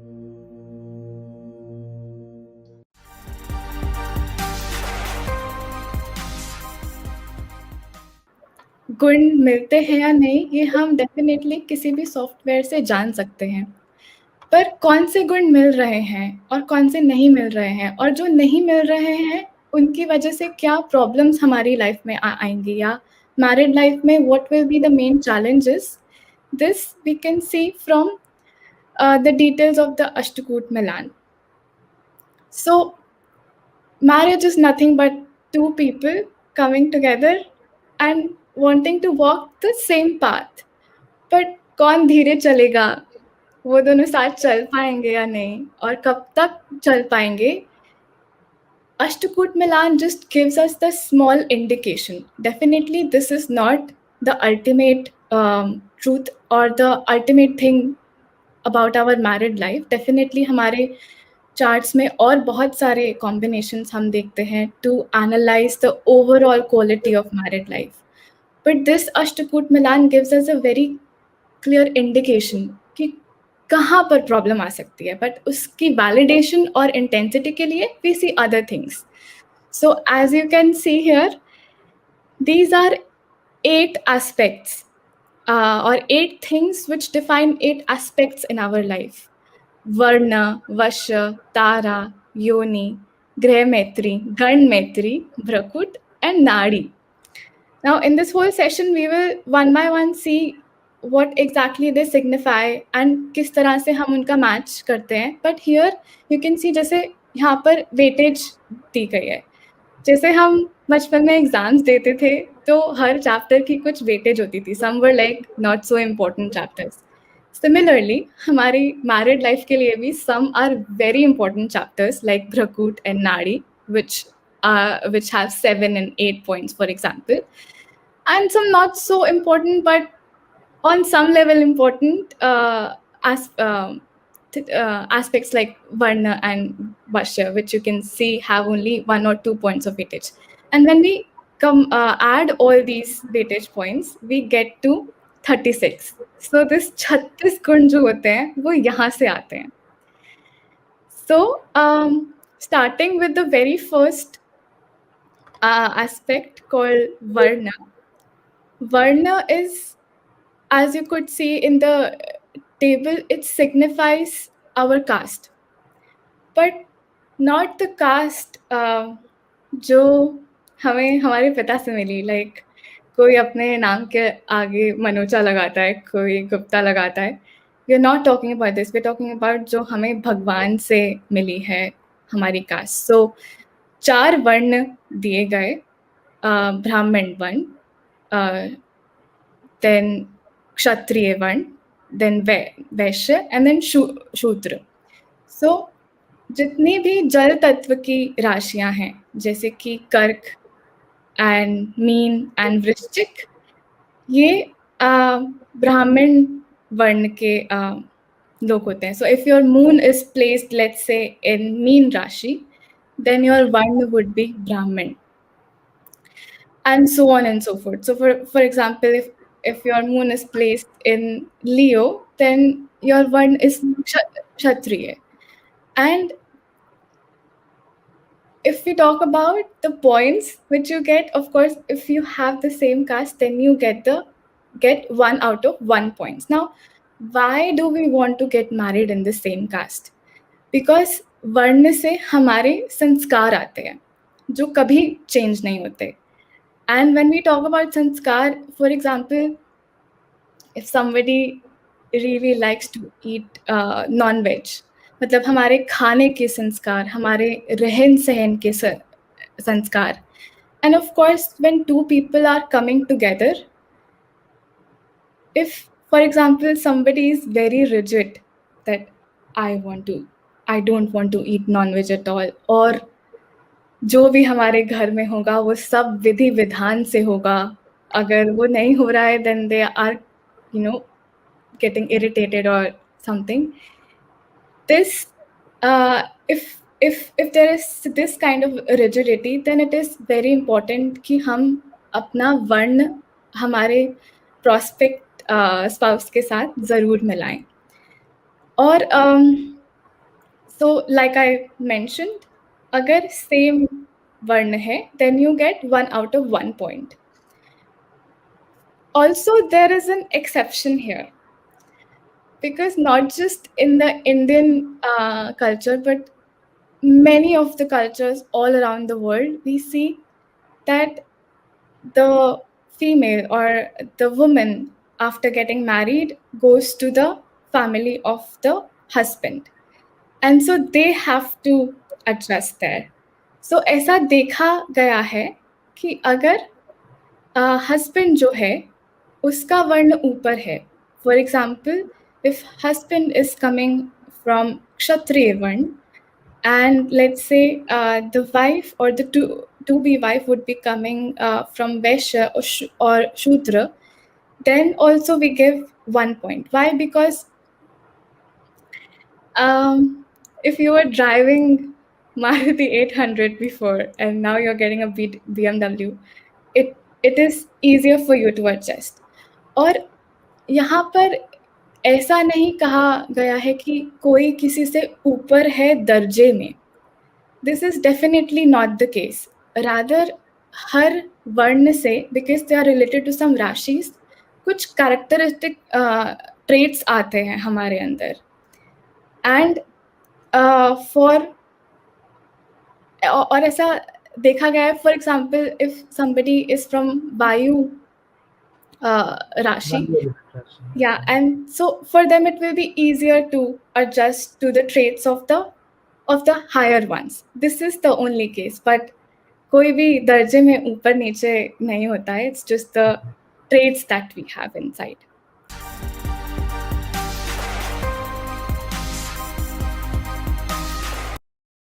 गुण मिलते हैं या नहीं, ये हम डेफ़िनेटली किसी भी सॉफ्टवेयर से जान सकते हैं। पर कौन से गुण मिल रहे हैं और कौन से नहीं मिल रहे हैं, और जो नहीं मिल रहे हैं, उनकी वजह से क्या प्रॉब्लम्स हमारी लाइफ़ में आएँगी, या मैरिड लाइफ़ में what will be the main challenges, this we can see from the details of the अष्टकूट मिलान। So marriage is nothing but two people coming together and wanting to walk the same path. But कौन धीरे चलेगा, वो दोनों साथ चल पाएँगे या नहीं, और कब तक चल पाएँगे? Ashtakut Milan just gives us the small indication. Definitely, this is not the ultimate truth or the ultimate thing about our married life. Definitely, हमारे charts में और बहुत सारे combinations हम देखते हैं to analyze the overall quality of married life. But this Ashtakut Milan gives us a very clear indication कि कहाँ पर प्रॉब्लम आ सकती है, बट उसकी वैलिडेशन और इंटेंसिटी के लिए we see other things. So as you can see here, these are 8 aspects or 8 things which define 8 aspects in our life. Varna, Vasha, Tara, Yoni, Greh Maitri, Gan Maitri, Brakut, and Nadi. Now, in this whole session, we will one by one see what exactly they signify and किस तरह से हम उनका match करते हैं. But here you can see जैसे यहाँ पर वेटेज दी गई है. जैसे हम बचपन में एग्जाम्स देते थे तो हर चैप्टर की कुछ वेटेज होती थी. Some were like not so important chapters. Similarly, हमारी मैरिड लाइफ के लिए भी some are very important chapters like Bhrakut and Nadi, which have 7 and 8 points, for example, and some not so important but on some level important aspects like Varna and Vasha, which you can see have only 1 or 2 points of weightage. And when we add all these weightage points, we get to 36. So this 36 गुण जो होते हैं वो यहाँ से आते हैं. So starting with the very first aspect called Varna. Varna is, as you could see in the table, it signifies our caste, but not the caste जो हमें हमारे पिता से मिली. Like कोई अपने नाम के आगे मनोचा लगाता है, कोई गुप्ता लगाता है. We are not talking about this. We are talking about जो हमें भगवान से मिली है हमारी caste. So 4 वर्ण दिए गए, ब्राह्मण वर्ण, then Kshatriya Varn, then Vaishya, and then Shudra. So जितनी भी जल तत्व की राशियां हैं, जैसे कि कर्क एंड मीन एंड वृश्चिक, ये ब्राह्मण वर्ण के लोग होते हैं. So if your moon is placed, let's say, in mean राशि, then your vर्ण would be Brahmin, and so on and so forth. So for example, if your moon is placed in Leo, then your vर्ण is Kshatriya. And if we talk about the points which you get, of course, if you have the same caste, then you get 1 out of 1 points. Now, why do we want to get married in the same caste? Because वर्ण से हमारे संस्कार आते हैं जो कभी change नहीं होते. And when we talk about sanskar, for example, if somebody really likes to eat non-veg, मतलब हमारे खाने के संस्कार, हमारे रहन सहन के संस्कार. And of course, when two people are coming together, if, for example, somebody is very rigid that I don't want to eat non-veg at all, और जो भी हमारे घर में होगा वो सब विधि विधान से होगा. अगर वो नहीं हो रहा है, then they are, getting irritated or something. This, if there is this kind of rigidity, then it is very important कि हम अपना वर्ण हमारे prospect spouse के साथ ज़रूर मिलाएं. और So like I mentioned, अगर same वर्ण है then you get 1 out of 1 point. Also there is an exception here, because not just in the Indian culture, but many of the cultures all around the world, we see that the female or the woman, after getting married, goes to the family of the husband, and so they have to adjust there. So ऐसा देखा गया है कि अगर husband जो है उसका वर्ण ऊपर है, for example, if husband is coming from Kshatriya Varn, and let's say the wife or the to be wife would be coming from Vaishya or Shudra, then also we give 1 point. Why? Because if you were driving Maruti 800 before and now you're getting a BMW, it is easier for you to adjust. और यहाँ पर ऐसा नहीं कहा गया है कि कोई किसी से ऊपर है दर्जे में. This is definitely not the case. Rather, हर वर्ण से, because they are related to some rashis, कुछ characteristic traits आते हैं हमारे अंदर. And और ऐसा देखा गया है, for example, if somebody is from Vayu Rashi, yeah, and so for them it will be easier to adjust to the traits of the higher ones. This is the only case, but कोई भी दर्जे में ऊपर नीचे नहीं होता है. It's just the traits that we have inside.